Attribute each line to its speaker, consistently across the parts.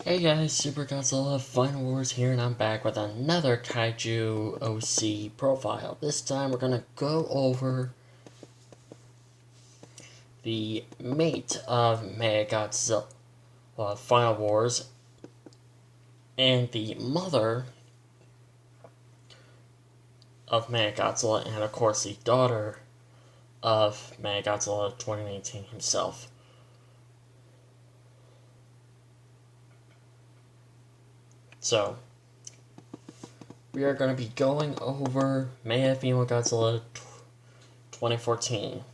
Speaker 1: Hey guys, Super Godzilla Final Wars here, and I'm back with another Kaiju OC profile. This time we're gonna go over the mate of Mega Godzilla Final Wars and the mother of Mega Godzilla, and of course the daughter of Mega Godzilla 2019 himself. So, we are going to be going over Mega Female Godzilla 2014.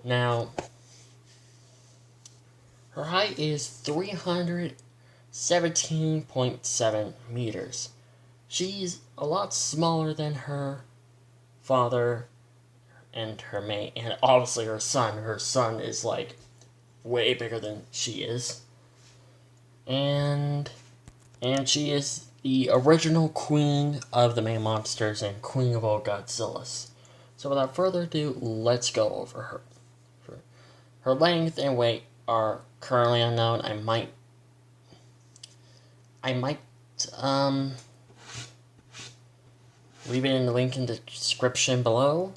Speaker 1: Now, her height is 317.7 meters. She's a lot smaller than her father and her mate, and obviously her son. Her son is like way bigger than she is. And she is the original queen of the main monsters and queen of all Godzillas. So without further ado, let's go over her. Her length and weight are currently unknown. I might leave it in the link in the description below.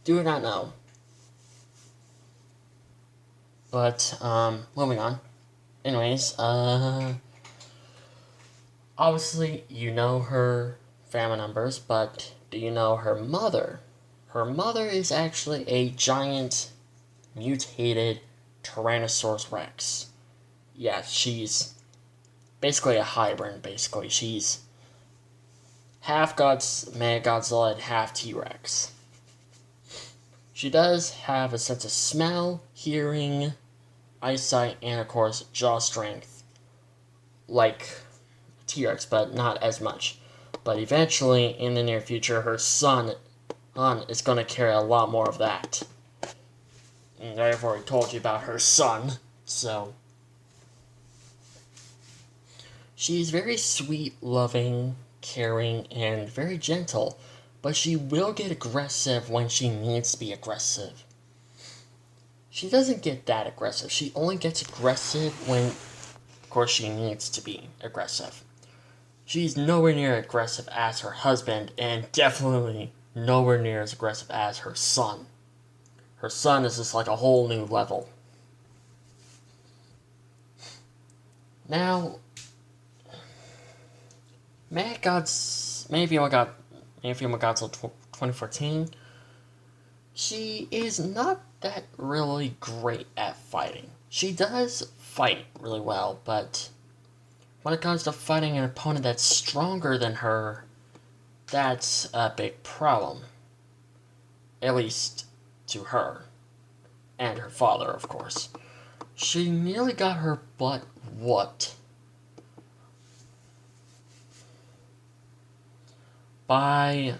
Speaker 1: Do not know. But moving on. Anyways, obviously you know her family members, but do you know her mother? Her mother is actually a giant mutated Tyrannosaurus Rex. Yeah, she's basically a hybrid, basically. She's half Mega Godzilla and half T-Rex. She does have a sense of smell, hearing, eyesight, and of course, jaw strength, like T-Rex, but not as much. But eventually, in the near future, her son is going to carry a lot more of that. And I've already told you about her son, so she's very sweet, loving, caring, and very gentle, but she will get aggressive when she needs to be aggressive. She doesn't get that aggressive. She only gets aggressive when, of course, she needs to be aggressive. She's nowhere near aggressive as her husband, and definitely nowhere near as aggressive as her son. Her son is just like a whole new level. Now, Mega Godzilla 2014, she is not that really great at fighting. She does fight really well, but when it comes to fighting an opponent that's stronger than her, that's a big problem. At least to her. And her father, of course. She nearly got her butt whooped by,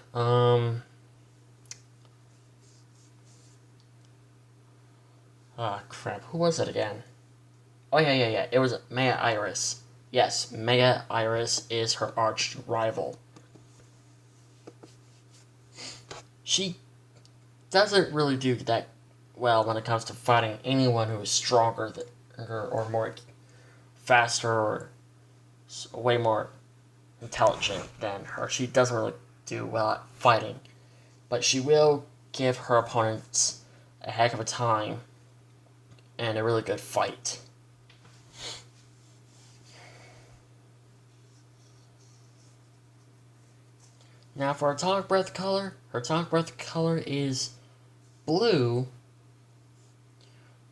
Speaker 1: crap, who was it again? Oh, yeah, it was Mega Iris. Yes, Mega Iris is her arch rival. She doesn't really do that well when it comes to fighting anyone who is stronger than her or more faster or way more intelligent than her. She doesn't really do well at fighting, but she will give her opponents a heck of a time and a really good fight. Now for her atomic breath color is blue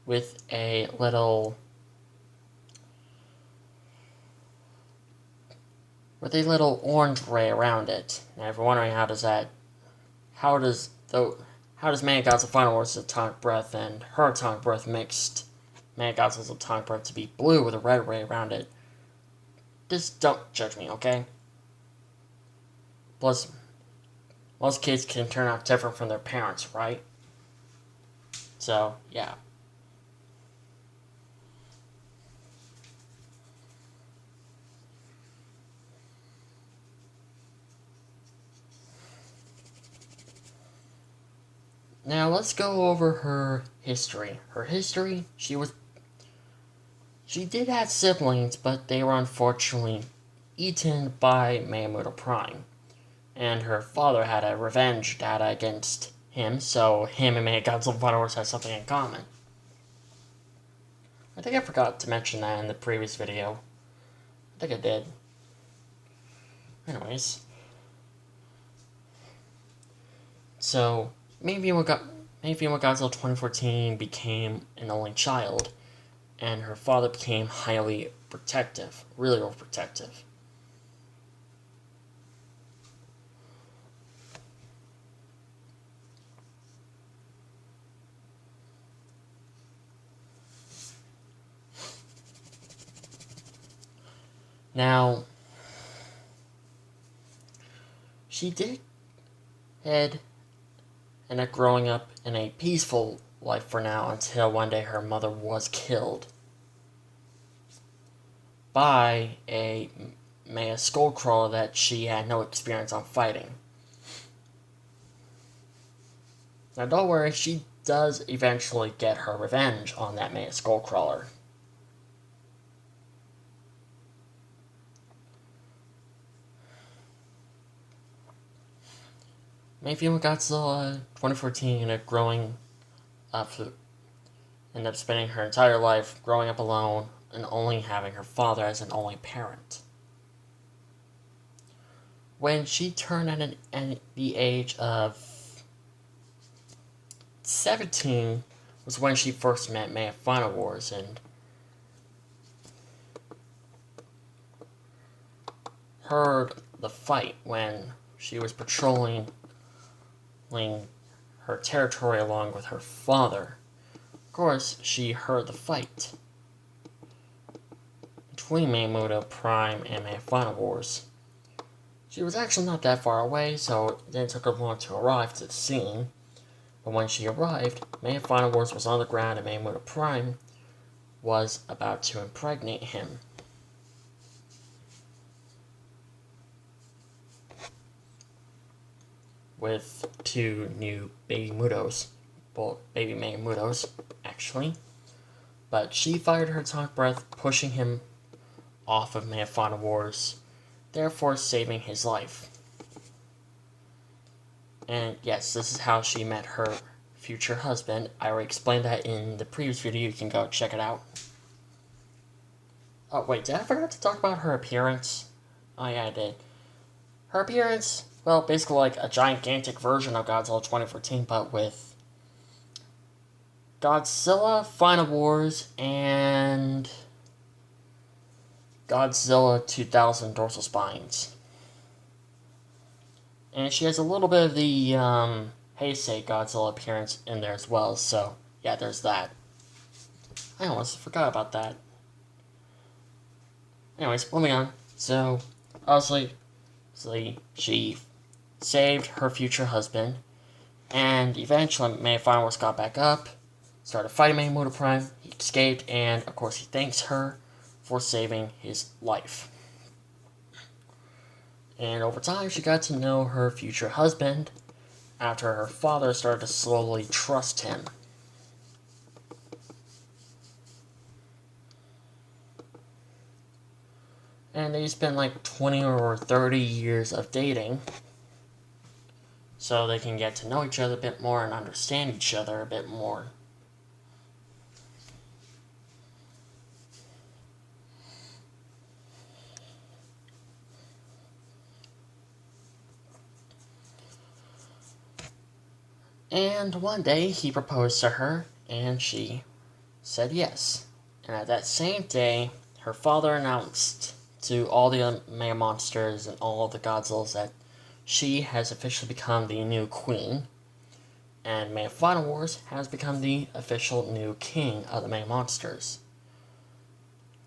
Speaker 1: with a little orange ray around it. Now if you're wondering how does Mega Godzilla Final Wars' atomic breath and her atomic breath mixed Mega Godzilla's atomic breath to be blue with a red ray around it, just don't judge me, okay? Plus, most kids can turn out different from their parents, right? So, yeah. Now let's go over her history. She did have siblings, but they were unfortunately eaten by Mamoru Prime. And her father had a revenge data against him, so him and Mechagodzilla Final Wars had something in common. I think I forgot to mention that in the previous video. I think I did. Anyways. So, maybe when Godzilla 2014 became an only child, and her father became highly protective, really overprotective. Now, she did end up growing up in a peaceful life for now until one day her mother was killed by a Maya Skullcrawler that she had no experience on fighting. Now don't worry, she does eventually get her revenge on that Maya Skullcrawler. Maybe with Godzilla 2014 ended up spending her entire life growing up alone and only having her father as an only parent. When she turned at the age of 17 was when she first met Maya Final Wars and heard the fight when she was patrolling her territory along with her father. Of course, she heard the fight between Mamoru Prime and Maya Final Wars. She was actually not that far away, so it didn't take her long to arrive to the scene. But when she arrived, Maya Final Wars was on the ground and Mamoru Prime was about to impregnate him. With two new baby Mutos. Well, baby Mamutos, actually. But she fired her atomic breath, pushing him off of Maya Final Wars, therefore saving his life. And yes, this is how she met her future husband. I already explained that in the previous video, you can go check it out. Oh wait, did I forget to talk about her appearance? Oh yeah, I did. Her appearance, well, basically like a gigantic version of Godzilla 2014, but with Godzilla Final Wars and Godzilla 2000 dorsal spines. And she has a little bit of the Heisei Godzilla appearance in there as well, so yeah, there's that. I almost forgot about that. Anyways, moving on. So, obviously, she saved her future husband, and eventually Maya Final Wars got back up, started fighting Mamoru Prime, he escaped, and of course he thanks her for saving his life. And over time, she got to know her future husband after her father started to slowly trust him. And they spent like 20 or 30 years of dating, so they can get to know each other a bit more and understand each other a bit more. And one day he proposed to her, and she said yes. And at that same day, her father announced to all the other Mega Monsters and all of the Godzillas that she has officially become the new queen, and Mega Final Wars has become the official new king of the Mega Monsters.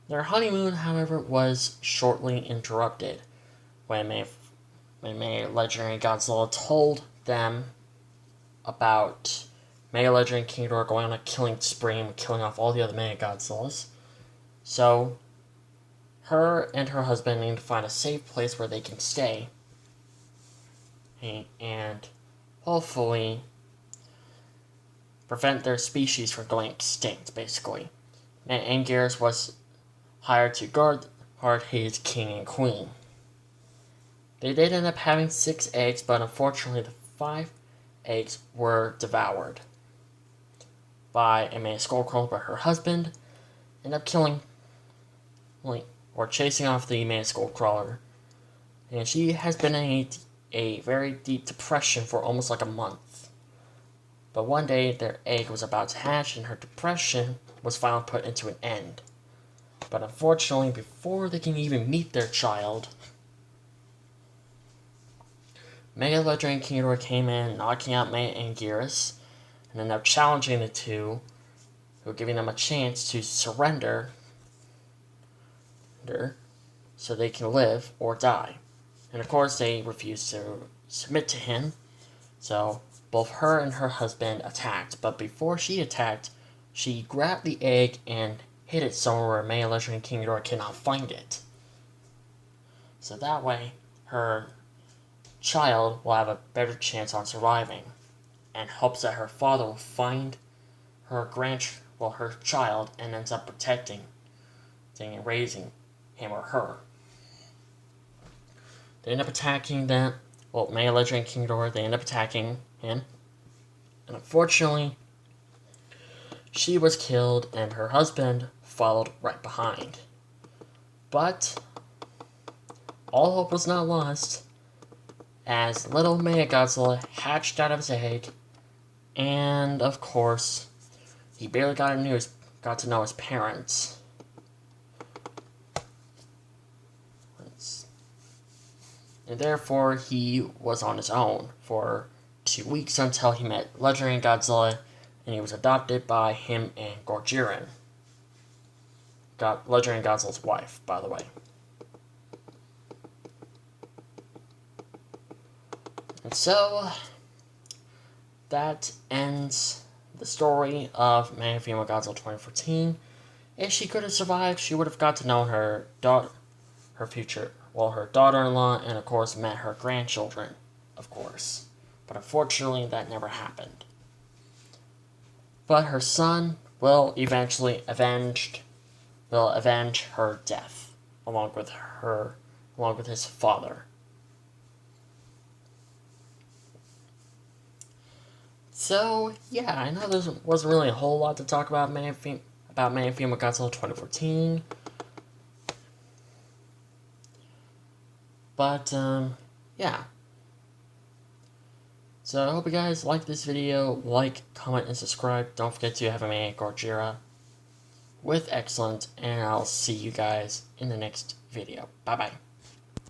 Speaker 1: Their honeymoon, however, was shortly interrupted when Mega Legendary Godzilla told them about Mega Legendary King Ghidorah going on a killing spree and killing off all the other Mega Godzillas. So, her and her husband need to find a safe place where they can stay. And hopefully prevent their species from going extinct, basically. And Anguirus was hired to guard his king and queen. They did end up having 6 eggs, but unfortunately the 5 eggs were devoured by a Maya Skullcrawler, but her husband ended up killing or chasing off the Maya Skullcrawler. And she has been in a very deep depression for almost like a month. But one day their egg was about to hatch and her depression was finally put into an end. But unfortunately, before they can even meet their child, Mega Legendary King Ghidorah came in, knocking out Maya and Anguirus, and ended up challenging the two, who giving them a chance to surrender so they can live or die. And of course, they refused to submit to him, so both her and her husband attacked. But before she attacked, she grabbed the egg and hid it somewhere where Mega Legendary King Ghidorah cannot find it. So that way, her child will have a better chance on surviving, and hopes that her father will find her child and ends up protecting and raising him or her. They end up attacking them. Well, Mega Legendary King Ghidorah, they end up attacking him. And unfortunately, she was killed and her husband followed right behind. But all hope was not lost, as little Mega Godzilla hatched out of his egg, and of course, he barely got to know his parents. And therefore, he was on his own for 2 weeks until he met Legendary Godzilla, and he was adopted by him and Gorgirin. Legendary Godzilla's wife, by the way. And so, that ends the story of Man of Female Godzilla 2014. If she could have survived, she would have got to know her daughter-in-law, and of course met her grandchildren, of course. But unfortunately, that never happened. But her son will eventually avenge her death, along with his father. So, yeah, I know there wasn't really a whole lot to talk about Man of Female Godzilla 2014. But, yeah. So, I hope you guys like this video. Like, comment, and subscribe. Don't forget to have a man Gorgira with excellent, and I'll see you guys in the next video. Bye-bye.